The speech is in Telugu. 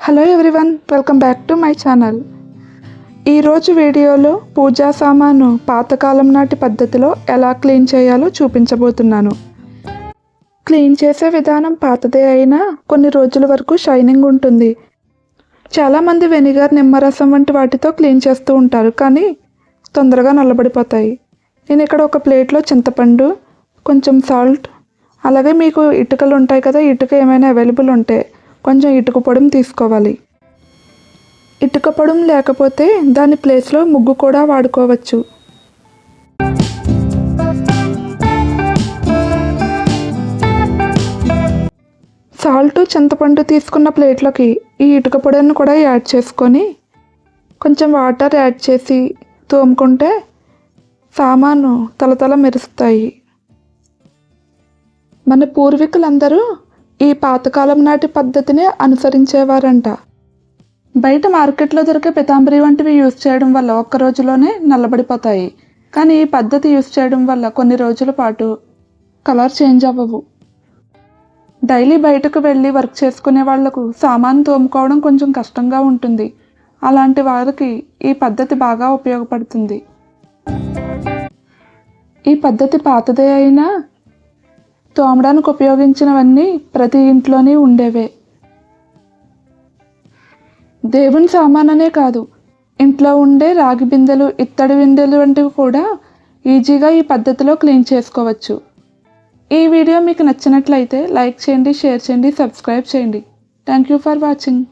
Hello everyone, welcome back to my channel. ఈరోజు వీడియోలో పూజా సామాను పాతకాలం నాటి పద్ధతిలో ఎలా క్లీన్ చేయాలో చూపించబోతున్నాను. క్లీన్ చేసే విధానం పాతదే అయినా కొన్ని రోజుల వరకు షైనింగ్ ఉంటుంది. చాలామంది వెనిగర్, నిమ్మరసం వంటి వాటితో క్లీన్ చేస్తూ ఉంటారు, కానీ తొందరగా నల్లబడిపోతాయి. నేను ఇక్కడ ఒక ప్లేట్లో చింతపండు, కొంచెం సాల్ట్, అలాగే మీకు ఇటుకలు ఉంటాయి కదా, ఇటుక ఏమైనా అవైలబుల్ ఉంటే కొంచెం ఇటుక పొడిని తీసుకోవాలి. ఇటుక పొడి లేకపోతే దాని ప్లేస్లో ముగ్గు కూడా వాడుకోవచ్చు. సాల్ట్, చింతపండు తీసుకున్న ప్లేట్లోకి ఈ ఇటుక పొడిని కూడా యాడ్ చేసుకొని కొంచెం వాటర్ యాడ్ చేసి తోముకుంటే సామాను తలతల మెరుస్తాయి. మన పూర్వీకులందరూ ఈ పాతకాలం నాటి పద్ధతిని అనుసరించేవారంట. బయట మార్కెట్లో దొరికే పితాంబరి వంటివి యూజ్ చేయడం వల్ల ఒక్క రోజులోనే నల్లబడిపోతాయి, కానీ ఈ పద్ధతి యూజ్ చేయడం వల్ల కొన్ని రోజుల పాటు కలర్ చేంజ్ అవ్వవు. డైలీ బయటకు వెళ్ళి వర్క్ చేసుకునే వాళ్లకు సామాను తోముకోవడం కొంచెం కష్టంగా ఉంటుంది. అలాంటి వారికి ఈ పద్ధతి బాగా ఉపయోగపడుతుంది. ఈ పద్ధతి పాతదే అయినా తోమడానికి ఉపయోగించినవన్నీ ప్రతి ఇంట్లోనే ఉండేవే. దేవుని సామాననే కాదు, ఇంట్లో ఉండే రాగి బిందెలు, ఇత్తడి బిందెలు వంటివి కూడా ఈజీగా ఈ పద్ధతిలో క్లీన్ చేసుకోవచ్చు. ఈ వీడియో మీకు నచ్చినట్లయితే లైక్ చేయండి, షేర్ చేయండి, సబ్స్క్రైబ్ చేయండి. Thank you for watching.